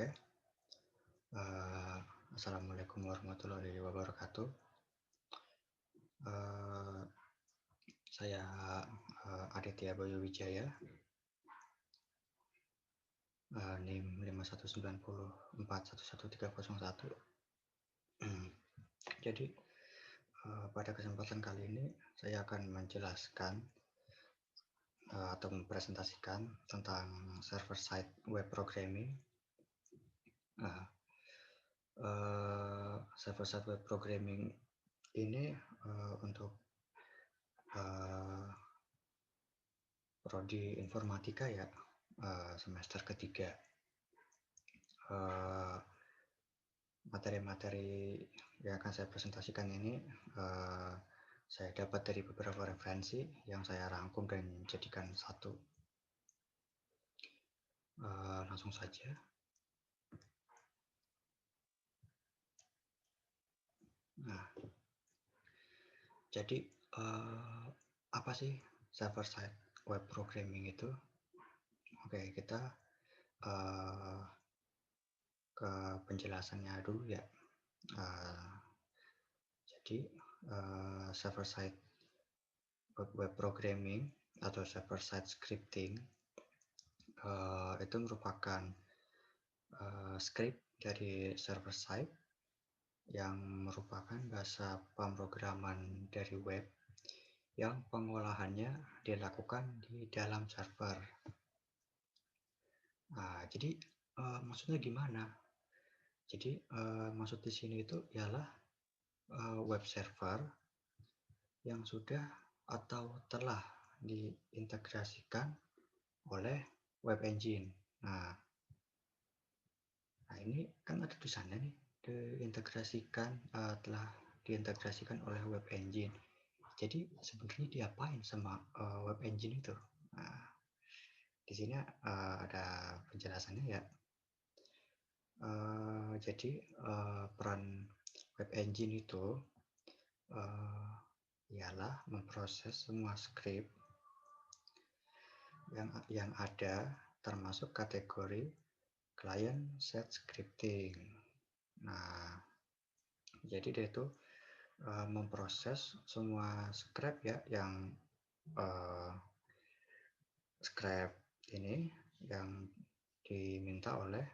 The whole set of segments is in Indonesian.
Oke, eee, assalamualaikum warahmatullahi wabarakatuh. Eee, saya, Aditya Bayu Wijaya, NIM 5190411301. Jadi, pada kesempatan kali ini saya akan menjelaskan, atau mempresentasikan tentang server side web programming. Nah, server side web programming ini, untuk, eee, prodi informatika ya, semester ketiga. Materi-materi yang akan saya presentasikan ini, saya dapat dari beberapa referensi yang saya rangkum dan jadikan satu. Langsung saja. Nah, jadi, apa sih server side web programming itu? Oke, kita, eee, ke penjelasannya dulu ya. Eee, jadi, server side web programming atau server side scripting, itu merupakan, script dari server side yang merupakan bahasa pemrograman dari web yang pengolahannya dilakukan di dalam server. Nah, jadi, maksudnya gimana? Jadi, maksud di sini itu ialah, web server yang sudah atau telah diintegrasikan oleh web engine. Nah, ini kan ada tulisannya nih, telah diintegrasikan oleh web engine. Jadi sebenarnya diapain sama, web engine itu? Nah, di sini, ada penjelasannya ya. Jadi, peran web engine itu, ialah memproses semua script yang ada, termasuk kategori client side scripting. Nah, jadi dia itu, memproses semua script ya yang, script ini yang diminta oleh,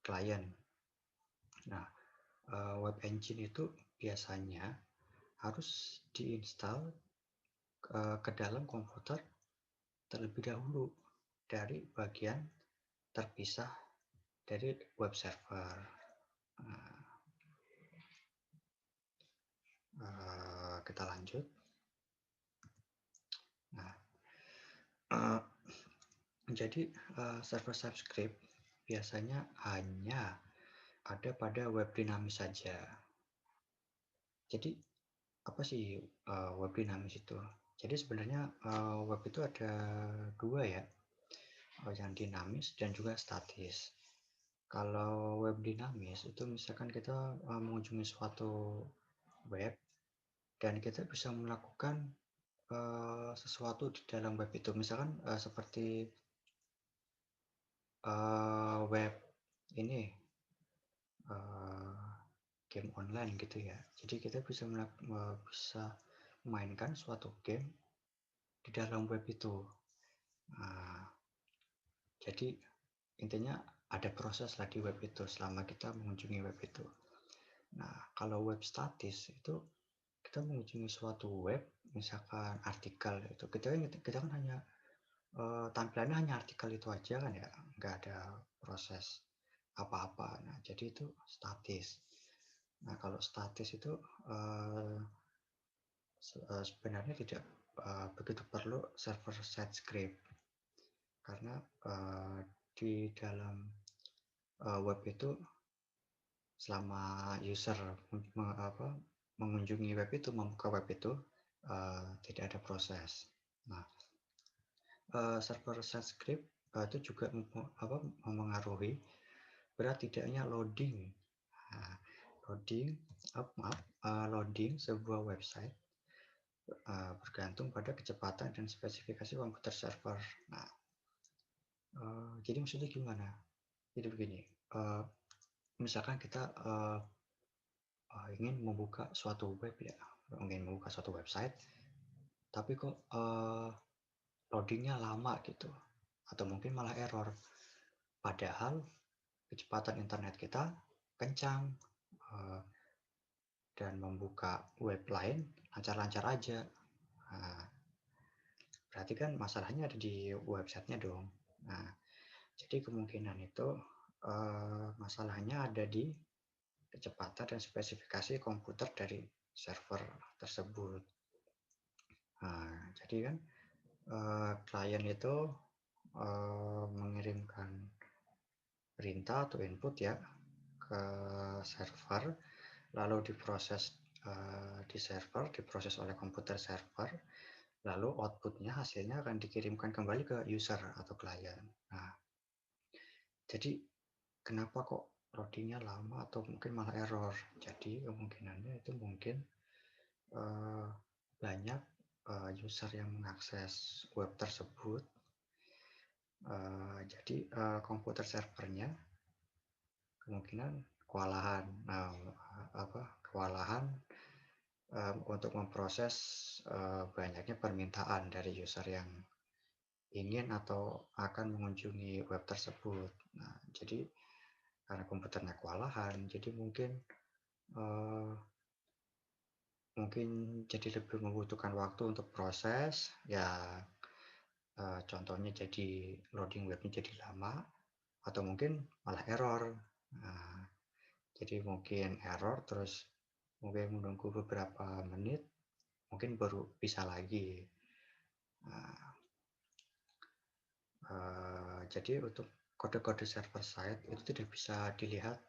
klien. Nah, web engine itu biasanya harus diinstal, ke dalam komputer terlebih dahulu dari bagian terpisah dari web server. Kita lanjut. Nah, jadi, server side script biasanya hanya ada pada web dinamis saja. Jadi apa sih, web dinamis itu? Jadi sebenarnya, web itu ada dua ya, yang dinamis dan juga statis. Kalau web dinamis itu misalkan kita, mengunjungi suatu web dan kita bisa melakukan, sesuatu di dalam web itu. Misalkan, seperti, web ini, game online gitu ya. Jadi kita bisa bisa memainkan suatu game di dalam web itu. Nah, jadi intinya ada proses lah di web itu selama kita mengunjungi web itu. Nah, kalau web statis itu kita mengunjungi suatu web, misalkan artikel itu, kita kan hanya, tampilannya hanya artikel itu aja kan ya, nggak ada proses apa-apa. Nah, jadi itu statis. Nah, kalau statis itu, sebenarnya tidak, begitu perlu server side script karena, di dalam, web itu selama user mengunjungi web itu, membuka web itu, tidak ada proses. Nah, server side script, itu juga memengaruhi berat tidaknya loading. Nah, loading sebuah website, bergantung pada kecepatan dan spesifikasi komputer server. Nah, jadi maksudnya gimana? Jadi begini, misalkan kita, ingin membuka suatu web ya, ingin membuka suatu website, tapi kok, loading-nya lama gitu, atau mungkin malah error. Padahal kecepatan internet kita kencang, eee, dan membuka web lain lancar-lancar aja. Nah, berarti kan masalahnya ada di websitenya dong. Nah, jadi kemungkinan itu, masalahnya ada di kecepatan dan spesifikasi komputer dari server tersebut. Nah, jadi kan, klien itu, mengirimkan perintah atau input ya ke server, lalu diproses, di server, diproses oleh komputer server, lalu outputnya hasilnya akan dikirimkan kembali ke user atau klien. Nah, jadi kenapa kok loading-nya lama atau mungkin malah error? Jadi kemungkinannya itu mungkin, eee, banyak, user yang mengakses web tersebut, jadi, komputer servernya kemungkinan kewalahan. Nah, kewalahan, untuk memproses, banyaknya permintaan dari user yang ingin atau akan mengunjungi web tersebut. Nah, jadi karena komputernya kewalahan, jadi mungkin, eee, mungkin jadi lebih membutuhkan waktu untuk proses, ya, contohnya jadi loading webnya jadi lama, atau mungkin malah error. Nah, jadi mungkin error, terus mungkin menunggu beberapa menit, mungkin baru bisa lagi. Nah, jadi untuk kode-kode server side itu tidak bisa dilihat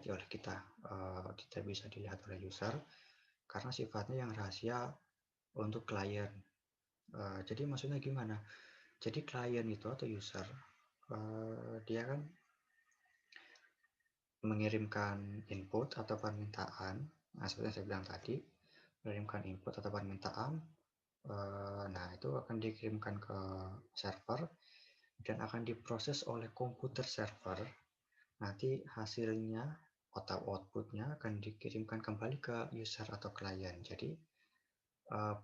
ya oleh kita, tidak bisa dilihat oleh user karena sifatnya yang rahasia untuk klien. Jadi maksudnya gimana? Jadi klien itu atau user, dia kan mengirimkan input atau permintaan, nah seperti yang saya bilang tadi, mengirimkan input atau permintaan, nah itu akan dikirimkan ke server dan akan diproses oleh komputer server. Nanti hasilnya atau outputnya akan dikirimkan kembali ke user atau klien. Jadi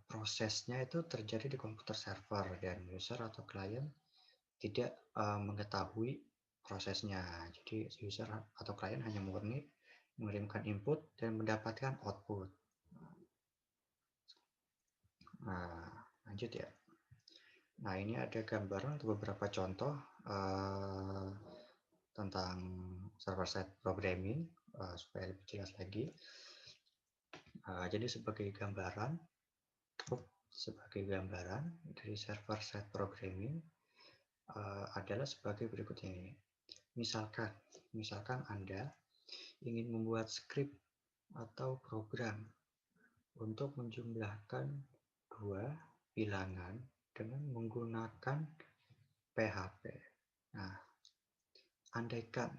prosesnya itu terjadi di komputer server dan user atau klien tidak mengetahui prosesnya. Jadi user atau klien hanya murni mengirimkan input dan mendapatkan output. Nah, lanjut ya. Nah, ini ada gambaran untuk beberapa contoh tentang server-side programming supaya lebih jelas lagi. Jadi sebagai gambaran dari server-side programming adalah sebagai berikut ini. Misalkan Anda ingin membuat skrip atau program untuk menjumlahkan dua bilangan dengan menggunakan PHP. Nah, andaikan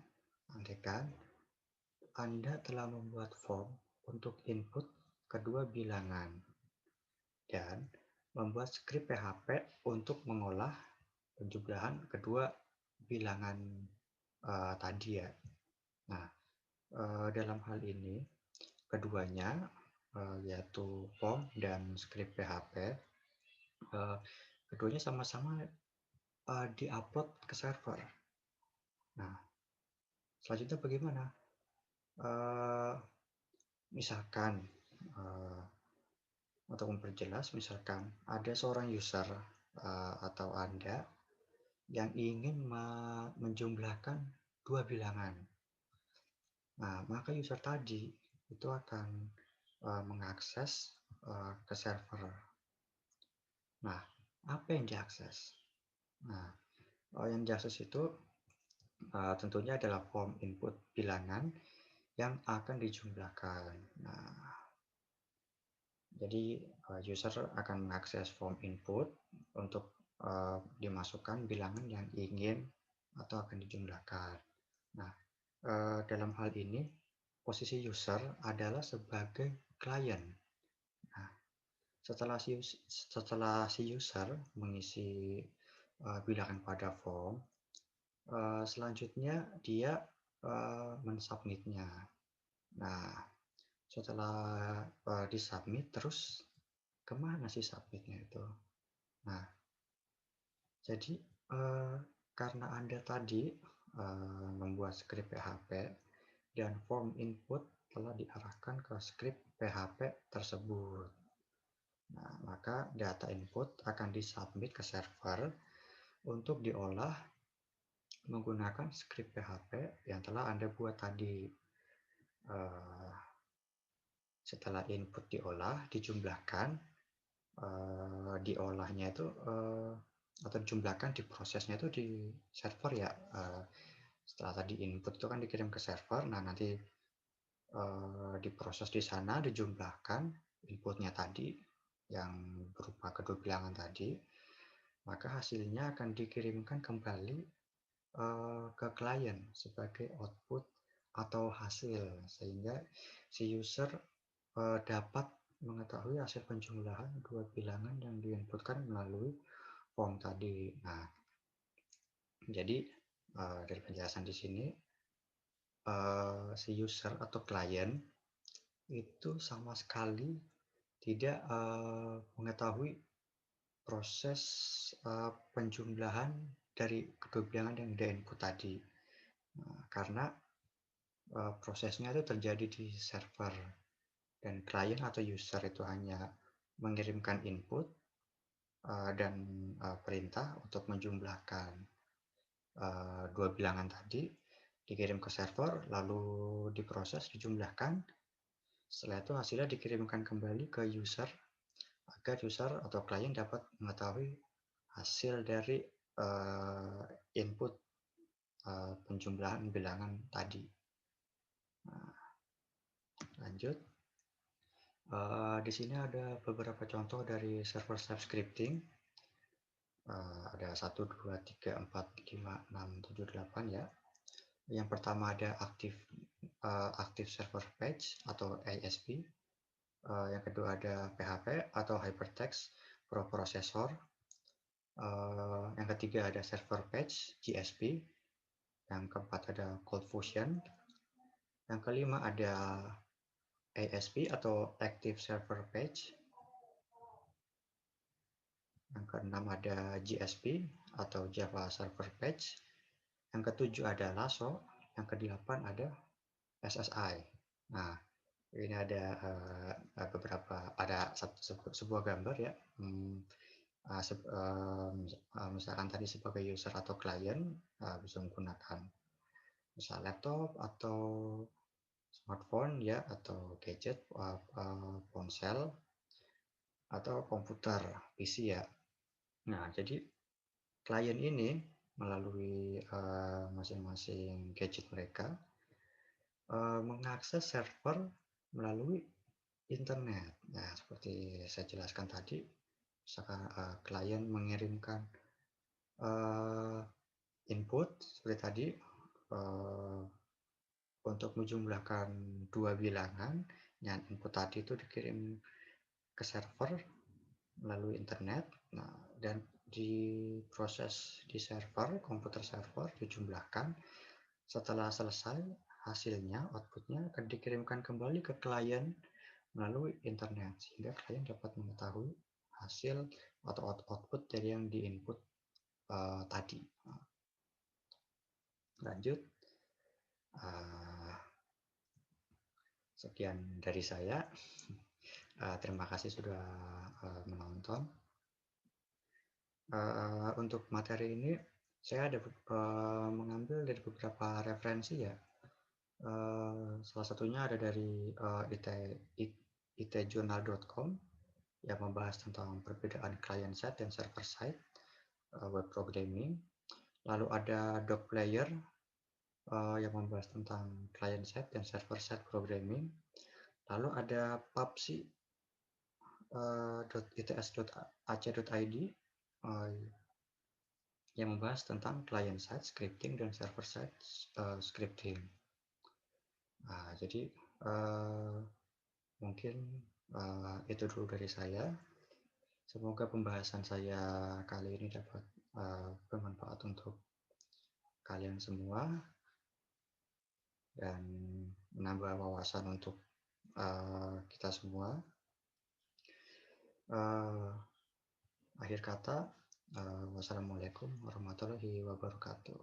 Anda telah membuat form untuk input kedua bilangan dan membuat skrip PHP untuk mengolah penjumlahan kedua bilangan tadi ya. Nah, dalam hal ini keduanya, yaitu form dan skrip PHP, keduanya sama-sama diupload ke server. Nah, selanjutnya bagaimana? Misalkan, untuk memperjelas, misalkan ada seorang user atau Anda yang ingin menjumlahkan dua bilangan. Nah, maka user tadi itu akan mengakses ke server. Nah, apa yang diakses? Nah, yang diakses itu tentunya adalah form input bilangan yang akan dijumlahkan. Nah, jadi user akan mengakses form input untuk dimasukkan bilangan yang ingin atau akan dijumlahkan. Nah, dalam hal ini posisi user adalah sebagai klien. Nah, setelah si user mengisi bilangan pada form, Selanjutnya dia mensubmitnya. Nah, setelah disubmit, terus kemana sih submitnya itu? Nah, jadi karena Anda tadi membuat skrip PHP dan form input telah diarahkan ke skrip PHP tersebut. Nah, maka data input akan disubmit ke server untuk diolah menggunakan skrip PHP yang telah Anda buat tadi. Eh, Setelah input diolah, dijumlahkan, diolahnya itu atau dijumlahkan, diprosesnya itu di server ya. Setelah tadi input itu kan dikirim ke server, nah nanti diproses di sana, dijumlahkan inputnya tadi yang berupa kedua bilangan tadi, maka hasilnya akan dikirimkan kembali ke klien sebagai output atau hasil, sehingga si user dapat mengetahui hasil penjumlahan dua bilangan yang diinputkan melalui form tadi. Nah, jadi dari penjelasan di sini, si user atau klien itu sama sekali tidak mengetahui proses penjumlahan dari kedua bilangan yang diinput tadi. Nah, karena prosesnya itu terjadi di server dan klien atau user itu hanya mengirimkan input dan perintah untuk menjumlahkan dua bilangan tadi, dikirim ke server, lalu diproses, dijumlahkan. Setelah itu hasilnya dikirimkan kembali ke user agar user atau klien dapat mengetahui hasil dari input penjumlahan bilangan tadi. Nah, lanjut. Di sini ada beberapa contoh dari server-side scripting. Ada 1, 2, 3, 4, 5, 6, 7, 8 ya. Yang pertama ada active server page atau ASP. Yang kedua ada PHP atau hypertext preprocessor. Yang ketiga ada server page GSP. Yang keempat ada Cold Fusion. Yang kelima ada ASP atau active server page. Yang keenam ada GSP atau Java Server Page. Yang ketujuh ada Lasso. Yang kedelapan ada SSI. Nah, ini ada beberapa, ada sebuah gambar ya. Misalkan tadi sebagai user atau klien bisa menggunakan misal laptop atau smartphone ya, atau gadget, ponsel atau komputer PC ya. Nah, jadi klien ini melalui masing-masing gadget mereka mengakses server melalui internet. Nah, seperti saya jelaskan tadi, misalkan klien mengirimkan input seperti tadi untuk menjumlahkan dua bilangan, yang input tadi itu dikirim ke server melalui internet. Nah, dan diproses di server, komputer server, dijumlahkan. Setelah selesai, hasilnya, outputnya akan dikirimkan kembali ke klien melalui internet, sehingga klien dapat mengetahui hasil atau output dari yang diinput tadi. Lanjut. Sekian dari saya. Terima kasih sudah menonton. Untuk materi ini saya ada mengambil dari beberapa referensi ya. Salah satunya ada dari itjournal.com yang membahas tentang perbedaan client side dan server side web programming. Lalu ada Docplayer yang membahas tentang client side dan server side programming. Lalu ada pubc.its.ac.id yang membahas tentang client side scripting dan server side scripting. Nah, jadi mungkin itu dulu dari saya. Semoga pembahasan saya kali ini dapat bermanfaat untuk kalian semua dan menambah wawasan untuk kita semua. Akhir kata, wassalamualaikum warahmatullahi wabarakatuh.